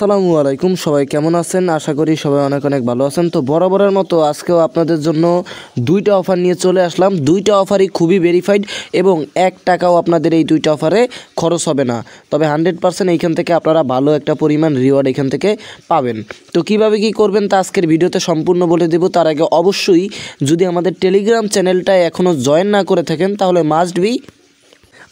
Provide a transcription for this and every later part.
আসসালামু আলাইকুম, সবাই কেমন আছেন? আশা করি সবাই অনেক অনেক ভালো আছেন। তো বরাবরের মতো আজকেও আপনাদের জন্য দুইটা অফার নিয়ে চলে আসলাম। দুইটা অফারই খুবই ভেরিফাইড এবং 1 টাকাও আপনাদের এই দুইটা অফারে খরচ হবে না। তবে 100% এইখান থেকে আপনারা ভালো একটা পরিমাণ রিওয়ার্ড এখান থেকে পাবেন। তো কিভাবে কি করবেন তা আজকের ভিডিওতে সম্পূর্ণ বলে দেব। তার আগে অবশ্যই যদি আমাদের টেলিগ্রাম চ্যানেলটায় এখনও জয়েন না করে থাকেন তাহলে মাস্ট বি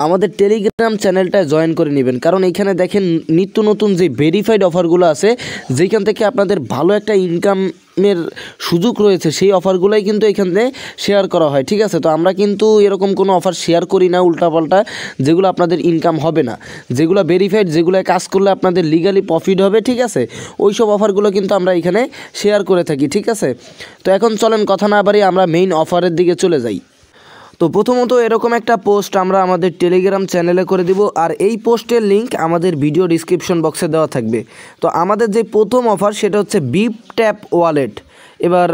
আমাদের টেলিগ্রাম চ্যানেলটায় জয়েন করে নেবেন, কারণ এইখানে দেখেন নিত্য নতুন যে ভেরিফাইড অফারগুলো আছে যেখান থেকে আপনাদের ভালো একটা ইনকামের সুযোগ রয়েছে, সেই অফারগুলোই কিন্তু এখানে শেয়ার করা হয়। ঠিক আছে, তো আমরা কিন্তু এরকম কোনো অফার শেয়ার করি না উল্টাপাল্টা, যেগুলো আপনাদের ইনকাম হবে না, যেগুলো ভেরিফাইড, যেগুলো কাজ করলে আপনাদের লিগালি প্রফিট হবে। ঠিক আছে, ওই সব অফারগুলো কিন্তু আমরা এখানে শেয়ার করে থাকি। ঠিক আছে, তো এখন চলেন কথা না বাড়িয়ে আমরা মেইন অফারের দিকে চলে যাই। তো প্রথমত এরকম একটা পোস্ট আমরা আমাদের টেলিগ্রাম চ্যানেলে করে দিব, আর এই পোস্টের লিঙ্ক আমাদের ভিডিও ডিসক্রিপশন বক্সে দেওয়া থাকবে। তো আমাদের যে প্রথম অফার সেটা হচ্ছে বিপ ট্যাপ ওয়ালেট। এবার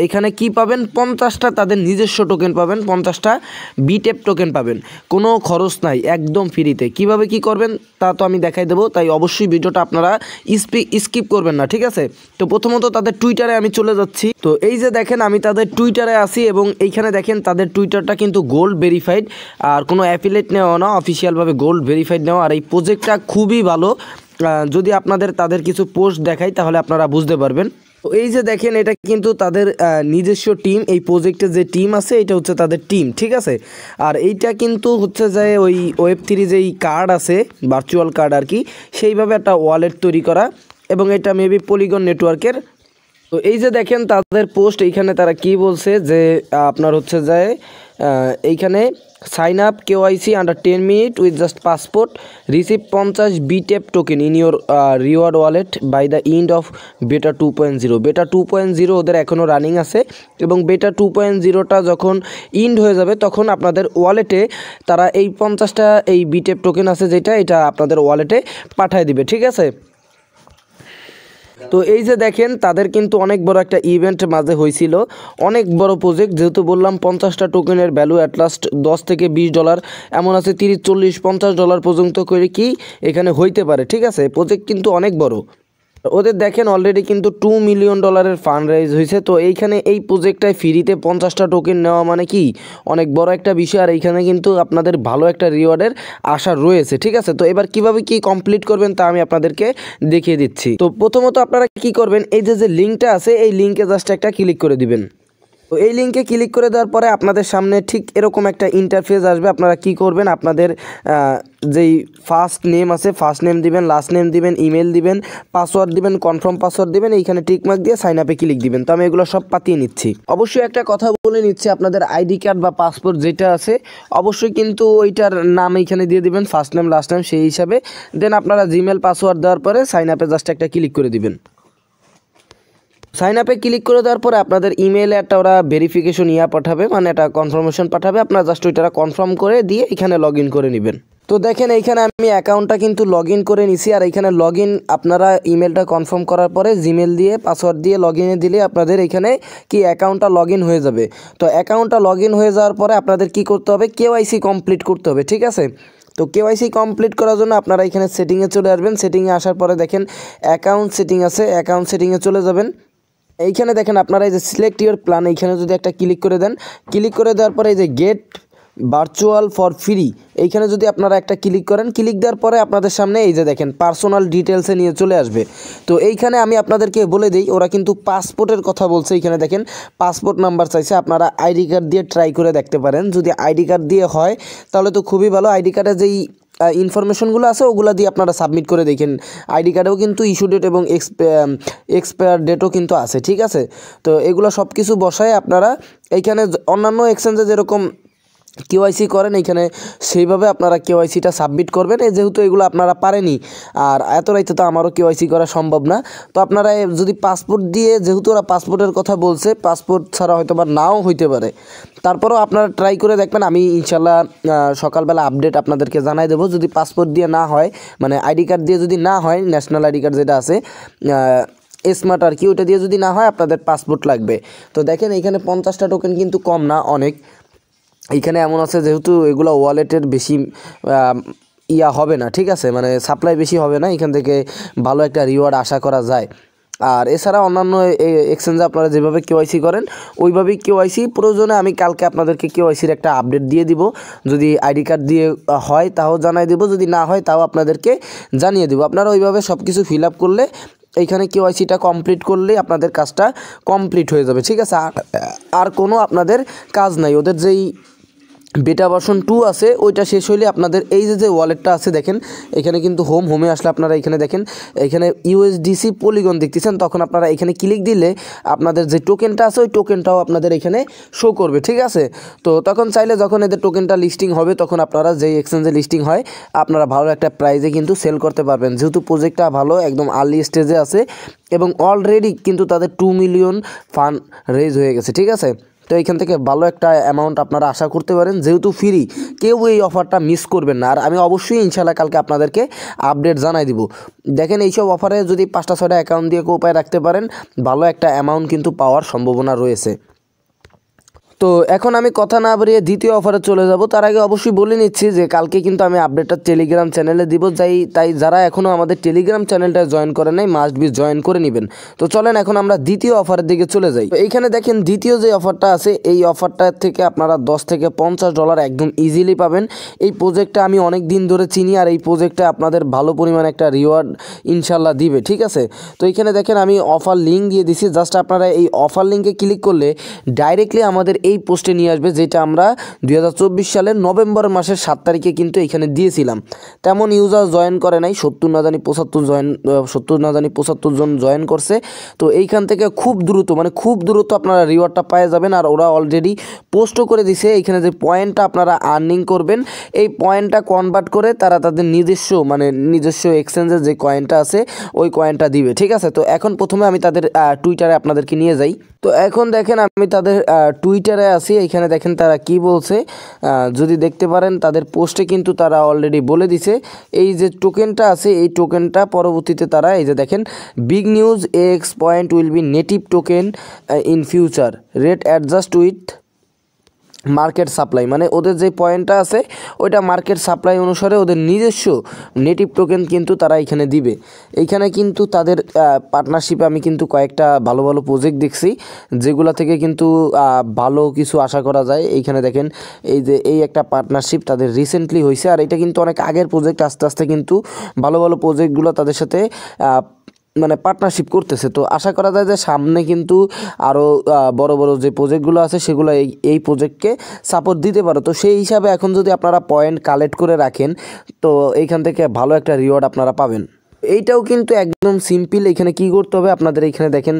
এখানে কি পাবেন? 50টা তাদের নিজস্ব টোকেন পাবেন, 50টা বিট্যাপ টোকেন পাবেন, কোনো খরচ নাই, একদম ফ্রিতে। কিভাবে কি করবেন তা তো আমি দেখাই দেবো, তাই অবশ্যই ভিডিওটা আপনারা স্কিপ করবেন না। ঠিক আছে, তো প্রথমত তাদের টুইটারে আমি চলে যাচ্ছি। তো এই যে দেখেন আমি তাদের টুইটারে আসি এবং এইখানে দেখেন তাদের টুইটারটা কিন্তু গোল্ড ভেরিফাইড, আর কোনো অ্যাফিলিয়েট নেওয়া না, অফিসিয়ালভাবে গোল্ড ভেরিফাইড নেওয়া। আর এই প্রজেক্টটা খুবই ভালো, যদি আপনাদের তাদের কিছু পোস্ট দেখাই তাহলে আপনারা বুঝতে পারবেন। তো এই যে দেখেন এটা কিন্তু তাদের নিজস্ব টিম, এই প্রজেক্টে যে টিম আছে এটা হচ্ছে তাদের টিম। ঠিক আছে, আর এইটা কিন্তু হচ্ছে যে ওই ওয়েব3 যেই কার্ড আছে, ভার্চুয়াল কার্ড আর কি, সেইভাবে একটা ওয়ালেট তৈরি করা, এবং এটা মেবি পলিগন নেটওয়ার্কের। তো এই যে দেখেন তাদের পোস্ট, এইখানে তারা কি বলছে যে আপনার হচ্ছে যে এইখানে sign up KYC under 10 minute with just passport, receive 50 BitTap token in your reward wallet by the end of beta 2.0। বেটা 2.0 ওদের এখনও রানিং আছে, এবং বেটা 2.0টা যখন ইন্ড হয়ে যাবে তখন আপনাদের ওয়ালেটে তারা এই 50টা এই বিট্যাপ টোকেন আছে যেটা, এটা আপনাদের ওয়ালেটে পাঠিয়ে দিবে। ঠিক আছে, তো এই যে দেখেন তাদের কিন্তু অনেক বড় একটা ইভেন্ট মাঝে হয়েছিল, অনেক বড় প্রজেক্ট, যেহেতু বললাম 50টা টোকেনের ভ্যালু অ্যাট লাস্ট $10 থেকে $20, এমন আছে 30, 40, $50 পর্যন্ত করে কি এখানে হইতে পারে। ঠিক আছে, প্রজেক্ট কিন্তু অনেক বড়। ওদের দেখেন অলরেডি কিন্তু $2 মিলিয়ন ফান্ড রাইজ হয়েছে। তো এইখানে এই প্রজেক্টটায় ফ্রিতে 50টা টোকেন নেওয়া মানে কি অনেক বড় একটা বিষয়, আর এইখানে কিন্তু আপনাদের ভালো একটা রিওয়ার্ডের আশা রয়েছে। ঠিক আছে, তো এবার কিভাবে কি কমপ্লিট করবেন তা আমি আপনাদেরকে দেখিয়ে দিচ্ছি। তো প্রথমত আপনারা কি করবেন, এই যে লিঙ্কটা আছে এই লিঙ্কে জাস্ট একটা ক্লিক করে দিবেন। তো এই লিঙ্কে ক্লিক করে দেওয়ার পরে আপনাদের সামনে ঠিক এরকম একটা ইন্টারফেস আসবে। আপনারা কি করবেন, আপনাদের যেই ফার্স্ট নেম আছে ফার্স্ট নেম দিবেন, লাস্ট নেম দিবেন, ইমেল দিবেন, পাসওয়ার্ড দিবেন, কনফার্ম পাসওয়ার্ড দিবেন, এইখানে টিকমার্ক দিয়ে সাইন আপে ক্লিক দিবেন। তো আমি এগুলো সব পাতিয়ে নিচ্ছি। অবশ্যই একটা কথা বলে নিচ্ছি, আপনাদের আইডি কার্ড বা পাসপোর্ট যেটা আছে অবশ্যই কিন্তু ওইটার নাম এইখানে দিয়ে দিবেন, ফার্স্ট নেম লাস্ট নেম সেই হিসাবে। দেন আপনারা জিমেল পাসওয়ার্ড দেওয়ার পরে সাইন আপে জাস্ট একটা ক্লিক করে দিবেন। সাইন আপে ক্লিক করে দেওয়ার পরে আপনাদের ইমেলে একটা ওরা ভেরিফিকেশন পাঠাবে, মানে একটা কনফার্মেশন পাঠাবে, আপনারা জাস্ট ওইটা কনফার্ম করে দিয়ে এখানে লগ ইন করে নেবেন। তো দেখেন এইখানে আমি অ্যাকাউন্টটা কিন্তু লগ ইন করে নিছি, আর এইখানে লগ ইন আপনারা ইমেলটা কনফার্ম করার পরে জিমেল দিয়ে পাসওয়ার্ড দিয়ে লগ ইনে দিলে আপনাদের এখানে কি অ্যাকাউন্টটা লগ ইন হয়ে যাবে। তো অ্যাকাউন্টটা লগ ইন হয়ে যাওয়ার পরে আপনাদের কি করতে হবে, কেওয়াইসি কমপ্লিট করতে হবে। ঠিক আছে, তো কেওয়াইসি কমপ্লিট করার জন্য আপনারা এখানে সেটিংয়ে চলে আসবেন। সেটিংয়ে আসার পরে দেখেন অ্যাকাউন্ট সেটিং আছে, অ্যাকাউন্ট সেটিংয়ে চলে যাবেন। এইখানে দেখেন আপনারা এই যে সিলেক্ট ইউর প্ল্যান, এইখানে যদি একটা ক্লিক করে দেন, ক্লিক করে দেওয়ার পরে এই যে গেট ভার্চুয়াল ফর ফ্রি, এইখানে যদি আপনারা একটা ক্লিক করেন, ক্লিক দেওয়ার পরে আপনাদের সামনে এই যে দেখেন পার্সোনাল ডিটেলসে নিয়ে চলে আসবে। তো এইখানে আমি আপনাদেরকে বলে দিই, ওরা কিন্তু পাসপোর্টের কথা বলছে। এইখানে দেখেন পাসপোর্ট নাম্বার চাইছে, আপনারা আইডি কার্ড দিয়ে ট্রাই করে দেখতে পারেন। যদি আইডি কার্ড দিয়ে হয় তাহলে তো খুবই ভালো। আইডি কার্ডে যেই ইনফরমেশনগুলো আছে ওগুলো দিয়ে আপনারা সাবমিট করে দেখেন। আইডি কার্ডেও কিন্তু ইস্যু ডেট এবং এক্সপায়ার ডেটও কিন্তু আছে। ঠিক আছে, তো এগুলো সব কিছু বসায় আপনারা এইখানে অন্যান্য এক্সচেঞ্জে যেরকম কেওয়াইসি করেন এইখানে সেইভাবে আপনারা কেওয়াইসিটা সাবমিট করবেন। যেহেতু এগুলো আপনারা পারেনি, আর এত রাইতে তো আমারও কেওয়াইসি করা সম্ভব না। তো আপনারা যদি পাসপোর্ট দিয়ে, যেহেতু ওরা পাসপোর্টের কথা বলছে, পাসপোর্ট ছাড়া হয়তো বা নাও হইতে পারে, তারপরেও আপনারা ট্রাই করে দেখবেন। আমি ইনশাল্লাহ সকালবেলা আপডেট আপনাদেরকে জানাই দেবো। যদি পাসপোর্ট দিয়ে না হয়, মানে আইডি কার্ড দিয়ে যদি না হয়, ন্যাশনাল আইডি কার্ড যেটা আছে স্মার্ট আর কি, ওইটা দিয়ে যদি না হয় আপনাদের পাসপোর্ট লাগবে। তো দেখেন এইখানে 50টা টোকেন কিন্তু কম না, অনেক। এইখানে এমন আছে যেহেতু এগুলো ওয়ালেটের বেশি ইয়া হবে না, ঠিক আছে, মানে সাপ্লাই বেশি হবে না, এখান থেকে ভালো একটা রিওয়ার্ড আশা করা যায়। আর এছাড়া অন্যান্য এক্সচেঞ্জে আপনারা যেভাবে কেওয়াইসি করেন ওইভাবেই কেওয়াইসি, প্রয়োজনে আমি কালকে আপনাদেরকে কেওয়াইসির একটা আপডেট দিয়ে দিব, যদি আইডি কার্ড দিয়ে হয় তাও জানাই দেব, যদি না হয় তাও আপনাদেরকে জানিয়ে দেব। আপনারা ওইভাবে সব কিছু ফিল আপ করলে এইখানে কেওয়াইসিটা কমপ্লিট করলেই আপনাদের কাজটা কমপ্লিট হয়ে যাবে, ঠিক আছে। আর কোনো আপনাদের কাজ নাই, ওদের যেই বেটা ভার্সন 2 আছে ওইটা শেষ হইলে আপনাদের এই যে ওয়ালেটটা আছে দেখেন, এখানে কিন্তু হোমে আসলে আপনারা এখানে দেখেন, এখানে ইউএসডিসি পলিগন দেখতেছেন, তখন আপনারা এখানে ক্লিক দিলে আপনাদের যে টোকেনটা আছে ওই টোকেনটাও আপনাদের এখানে শো করবে, ঠিক আছে। তো তখন চাইলে যখন এদের টোকেনটা লিস্টিং হবে তখন আপনারা যেই এক্সচেঞ্জে লিস্টিং হয় আপনারা ভালো একটা প্রাইজে কিন্তু সেল করতে পারবেন, যেহেতু প্রজেক্টটা ভালো একদম আর্লি স্টেজে আছে এবং অলরেডি কিন্তু তাদের 2 মিলিয়ন ফান্ড রেজ হয়ে গেছে, ঠিক আছে। তো এইখান থেকে ভালো একটা অ্যামাউন্ট আপনারা আশা করতে পারেন, যেহেতু ফ্রি, কেউ এই অফারটা মিস করবেন না। আর আমি অবশ্যই ইনশাল্লাহ কালকে আপনাদেরকে আপডেট জানাই দিব। দেখেন এইসব অফারে যদি 5টা 6টা অ্যাকাউন্ট দিয়ে উপায় রাখতে পারেন, ভালো একটা অ্যামাউন্ট কিন্তু পাওয়ার সম্ভাবনা রয়েছে। তো এখন আমি কথা না বাড়িয়ে দ্বিতীয় অফারে চলে যাব। তার আগে অবশ্যই বলে নিচ্ছি যে কালকে কিন্তু আমি আপডেটটা টেলিগ্রাম চ্যানেলে দিব, তাই যারা এখনও আমাদের টেলিগ্রাম চ্যানেলটা জয়েন করে নাই মাস্ট বি জয়েন করে নেবেন। তো চলেন এখন আমরা দ্বিতীয় অফারের দিকে চলে যাই। তো এইখানে দেখেন দ্বিতীয় যে অফারটা আছে এই অফারটা থেকে আপনারা $10 থেকে $50 একদম ইজিলি পাবেন। এই প্রজেক্টটা আমি অনেক দিন ধরে চিনি আর এই প্রজেক্টে আপনাদের ভালো পরিমাণে একটা রিওয়ার্ড ইনশাল্লাহ দিবে, ঠিক আছে। তো এইখানে দেখেন আমি অফার লিঙ্ক দিয়ে দিছি, জাস্ট আপনারা এই অফার লিঙ্কে ক্লিক করলে ডাইরেক্টলি আমাদের এই পোস্টে নিয়ে আসবে, যেটা আমরা 2024 সালের নভেম্বর মাসের 7 তারিখে কিন্তু এখানে দিয়েছিলাম। তেমন ইউজার জয়েন করে নাই, 70 না জানি 75 জন জয়েন করছে। তো এইখান থেকে খুব দ্রুত আপনারা রিওয়ার্ডটা পেয়ে যাবেন। আর ওরা অলরেডি পোস্টও করে দিছে, এইখানে যে পয়েন্টটা আপনারা আর্নিং করবেন এই পয়েন্টটা কনভার্ট করে তারা তাদের নিজস্ব এক্সচেঞ্জের যে কয়েনটা আছে ওই কয়েনটা দিবে, ঠিক আছে। তো এখন প্রথমে আমি তাদের টুইটারে আপনাদেরকে নিয়ে যাই। তো এখন দেখেন আমি তাদের টুইটারে আছি, এখানে দেখেন তারা কি বলছে, যদি দেখতে পারেন তাদের পোস্টে কিন্তু তারা অলরেডি বলে দিছে এই যে টোকেনটা আছে এই টোকেনটা পরবর্তীতে তারা এই যে দেখেন big news x point will be native token in future rate adjust with market supply, মানে ওদের যে পয়েন্টটা আছে ওইটা মার্কেট সাপ্লাই অনুসারে ওদের নিজস্ব নেটিভ টোকেন কিন্তু তারা এখানে দিবে। এইখানে কিন্তু তাদের পার্টনারশিপে আমি কিন্তু কয়েকটা ভালো ভালো প্রজেক্ট দেখছি যেগুলো থেকে কিন্তু ভালো কিছু আশা করা যায়। এইখানে দেখেন এই একটা পার্টনারশিপ তাদের রিসেন্টলি হয়েছে, আর এটা কিন্তু অনেক আগের প্রজেক্ট, আস্তে আস্তে কিন্তু ভালো ভালো প্রজেক্টগুলো তাদের সাথে পার্টনারশিপ করতেছে। তো আশা করা যায় যে সামনে কিন্তু আরও বড় বড় যে প্রজেক্টগুলো আছে সেগুলো এই প্রজেক্টকে সাপোর্ট দিতে পারে। তো সেই হিসাবে এখন যদি আপনারা পয়েন্ট কালেক্ট করে রাখেন তো এইখান থেকে ভালো একটা রিওয়ার্ড আপনারা পাবেন। এইটাও কিন্তু একদম সিম্পল, এখানে কি করতে হবে আপনাদের, এইখানে দেখেন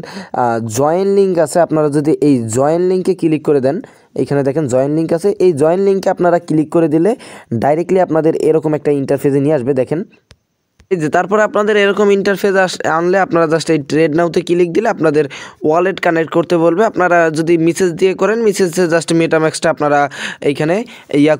জয়েন লিঙ্ক আছে, আপনারা যদি এই জয়েন লিঙ্কে ক্লিক করে দেন, এইখানে দেখেন জয়েন লিঙ্ক আছে, এই জয়েন লিঙ্কে আপনারা ক্লিক করে দিলে ডাইরেক্টলি আপনাদের এরকম একটা ইন্টারফেসে নিয়ে আসবে। দেখেন এই যে তারপরে আপনাদের এরকম ইন্টারফেস আনলে আপনারা জাস্ট এই ট্রেড নাওতে ক্লিক দিলে আপনাদের ওয়ালেট কানেক্ট করতে বলবে। আপনারা যদি মেসেজ দিয়ে করেন মেসেজে জাস্ট মেটাম্যাক্সটা আপনারা এইখানে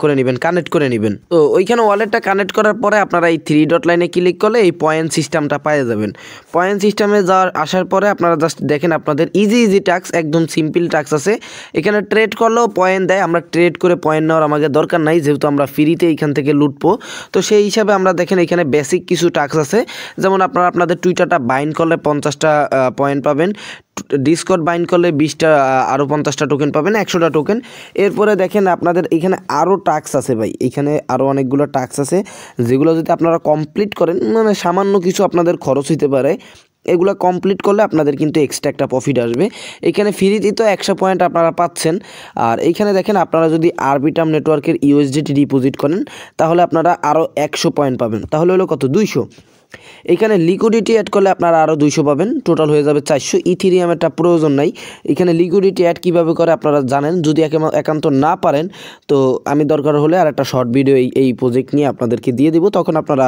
করে নেবেন, কানেক্ট করে নেবেন। তো ওইখানে ওয়ালেটটা কানেক্ট করার পরে আপনারা এই 3 ডট লাইনে ক্লিক করলে এই পয়েন্ট সিস্টেমটা পেয়ে যাবেন। পয়েন্ট সিস্টেমে আসার পরে আপনারা জাস্ট দেখেন আপনাদের ইজি টাস্ক, একদম সিম্পল টাস্ক আছে। এখানে ট্রেড করলেও পয়েন্ট দেয়, আমরা ট্রেড করে পয়েন্ট নেওয়ার আমাদের দরকার নাই, যেহেতু আমরা ফ্রিতে এইখান থেকে লুটবো। তো সেই হিসাবে আমরা দেখেন এখানে বেসিক কিছু টাস্ক আছে, যেমন আপনারা আপনাদের টুইটারটা বাইন্ড করলে 50টা পয়েন্ট পাবেন, ডিসকর্ড বাইন্ড করলে 20টা আরও 50টা টোকেন পাবেন, 100টা টোকেন। এরপরে দেখেন আপনাদের এখানে আরও টাস্ক আছে ভাই, এখানে আরও অনেকগুলো টাস্ক আছে যেগুলো যদি আপনারা কমপ্লিট করেন, সামান্য কিছু আপনাদের খরচ হতে পারে, এগুলো কমপ্লিট করলে আপনাদের কিন্তু এক্সট্রা একটা প্রফিট আসবে। এখানে ফ্রিতে তো 100 পয়েন্ট আপনারা পাচ্ছেন। আর এইখানে দেখেন আপনারা যদি আরবিটার্ম নেটওয়ার্কের ইউএসডিটি ডিপোজিট করেন তাহলে আপনারা আরও 100 পয়েন্ট পাবেন, তাহলে হলো কত 200। এখানে লিকুইডিটি অ্যাড করলে আপনারা আরও 200 পাবেন, টোটাল হয়ে যাবে 400। ইথিরিয়ামেরটা প্রয়োজন নাই। এখানে লিকুইডিটি অ্যাড কীভাবে করে আপনারা জানেন, যদি একান্ত না পারেন তো আমি দরকার হলে আর একটা শর্ট ভিডিও এই প্রজেক্ট নিয়ে আপনাদেরকে দিয়ে দিব, তখন আপনারা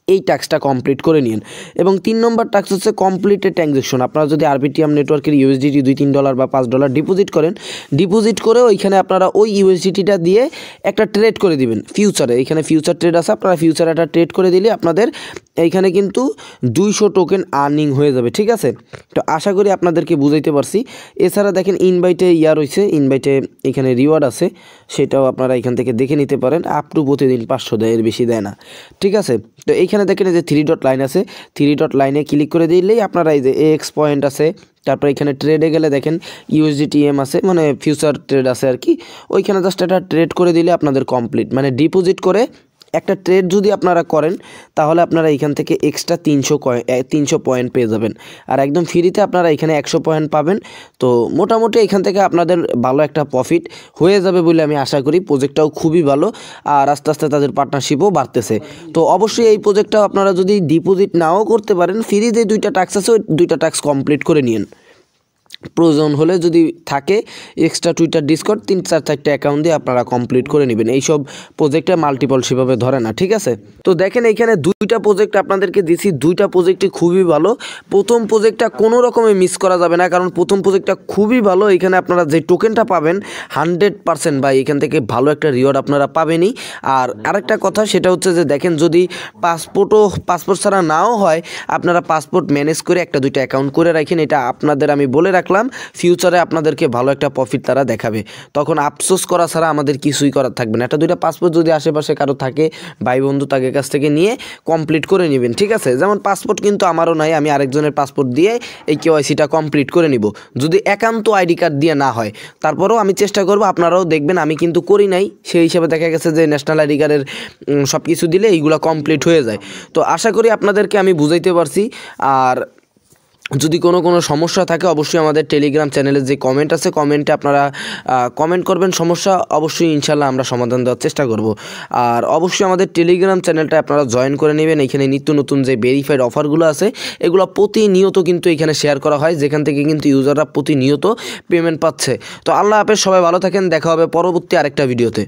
এই টাস্কটা কমপ্লিট করে নিন। এবং 3 নম্বর টাস্ক হচ্ছে কমপ্লিটেড ট্রানজ্যাকশন। আপনারা যদি আরবিটিএম নেটওয়ার্কের ইউএসডিটি $2-3 বা $5 ডিপোজিট করেন, ডিপোজিট করে ওইখানে আপনারা ওই ইউএসডিটিটা দিয়ে একটা ট্রেড করে দিবেন ফিউচারে। এখানে ফিউচার ট্রেড আছে, আপনারা ফিউচারে একটা ট্রেড করে দিলে আপনাদের এইখানে কিন্তু 200 টোকেন আর্নিং হয়ে যাবে, ঠিক আছে। তো আশা করি আপনাদেরকে বুঝাইতে পারছি। এছাড়া দেখেন ইনভাইটে রয়েছে, ইনভাইটে এখানে রিওয়ার্ড আছে, সেটাও আপনারা এখান থেকে দেখে নিতে পারেন। আপ টু প্রতিদিন 500 দেয়, এর বেশি দেয় না, ঠিক আছে। তো এইখানে দেখেন এই যে 3 ডট লাইন আছে, 3 ডট লাইনে ক্লিক করে দিলেই আপনারা এই যে এক্স পয়েন্ট আছে, তারপর এখানে ট্রেডে গেলে দেখেন ইউএসডিটিএম আছে, মানে ফিউচার ট্রেড আছে আর কি। ওইখানে জাস্ট একটা ট্রেড করে দিলে আপনাদের কমপ্লিট, মানে ডিপোজিট করে একটা ট্রেড যদি আপনারা করেন তাহলে আপনারা এখান থেকে এক্সট্রা 300 পয়েন্ট পেয়ে যাবেন। আর একদম ফ্রিতে আপনারা এখানে 100 পয়েন্ট পাবেন। তো মোটামুটি এখান থেকে আপনাদের ভালো একটা প্রফিট হয়ে যাবে বলে আমি আশা করি। প্রজেক্টটাও খুবই ভালো, আর আস্তে আস্তে তাদের পার্টনারশিপও বাড়তেছে। তো অবশ্যই এই প্রজেক্টটাও আপনারা যদি ডিপোজিট নাও করতে পারেন, ফ্রিতে 2টা টাস্ক আছে, ওই 2টা টাস্ক কমপ্লিট করে নিন। প্রয়োজন হলে যদি থাকে এক্সট্রা টুইটার ডিসকর্ড 3-4টা অ্যাকাউন্ট দিয়ে আপনারা কমপ্লিট করে নেবেন। এইসব প্রজেক্টে মাল্টিপল সেভাবে ধরে না, ঠিক আছে। তো দেখেন এইখানে 2টা প্রজেক্ট আপনাদেরকে দিছি, 2টা প্রজেক্টই খুবই ভালো। প্রথম প্রজেক্টটা কোনো রকমে মিস করা যাবে না, কারণ প্রথম প্রজেক্টটা খুবই ভালো। এখানে আপনারা যে টোকেনটা পাবেন 100% ভাই এখান থেকে ভালো একটা রিওয়ার্ড আপনারা পাবেনই। আর আরেকটা কথা সেটা হচ্ছে যে দেখেন যদি পাসপোর্ট ছাড়া নাও হয়, আপনারা পাসপোর্ট ম্যানেজ করে 1-2টা অ্যাকাউন্ট করে রাখেন। এটা আপনাদের আমি বলে রাখলাম, ফিউচারে আপনাদেরকে ভালো একটা প্রফিট তারা দেখাবে, তখন আফসোস করা ছাড়া আমাদের কিছুই করার থাকবে না। 1-2টা পাসপোর্ট যদি আশেপাশে কারো থাকে, ভাই বন্ধু, তাদের কাছ থেকে নিয়ে কমপ্লিট করে নেবেন, ঠিক আছে। যেমন পাসপোর্ট কিন্তু আমারও নাই, আমি আরেকজনের পাসপোর্ট দিয়ে এই কেওয়াইসিটা কমপ্লিট করে নিব, যদি একান্ত আইডি কার্ড দিয়ে না হয়। তারপরেও আমি চেষ্টা করব, আপনারাও দেখবেন আমি কিন্তু করি নাই, সেই হিসাবে দেখা গেছে যে ন্যাশনাল আইডি কার্ডের সব কিছু দিলে এইগুলো কমপ্লিট হয়ে যায়। তো আশা করি আপনাদেরকে আমি বুঝাইতে পারছি। আর যদি কোনো সমস্যা থাকে অবশ্যই আমাদের টেলিগ্রাম চ্যানেলের যে কমেন্ট আছে, কমেন্টে আপনারা কমেন্ট করবেন, সমস্যা অবশ্যই ইনশাল্লাহ আমরা সমাধান দেওয়ার চেষ্টা করব। আর অবশ্যই আমাদের টেলিগ্রাম চ্যানেলটা আপনারা জয়েন করে নেবেন। এখানে নিত্য নতুন যে ভেরিফাইড অফারগুলো আছে এগুলো প্রতিনিয়ত কিন্তু এখানে শেয়ার করা হয়, যেখান থেকে কিন্তু ইউজাররা প্রতিনিয়ত পেমেন্ট পাচ্ছে। তো আল্লাহ হাফেজ, সবাই ভালো থাকেন, দেখা হবে পরবর্তী আরেকটা ভিডিওতে।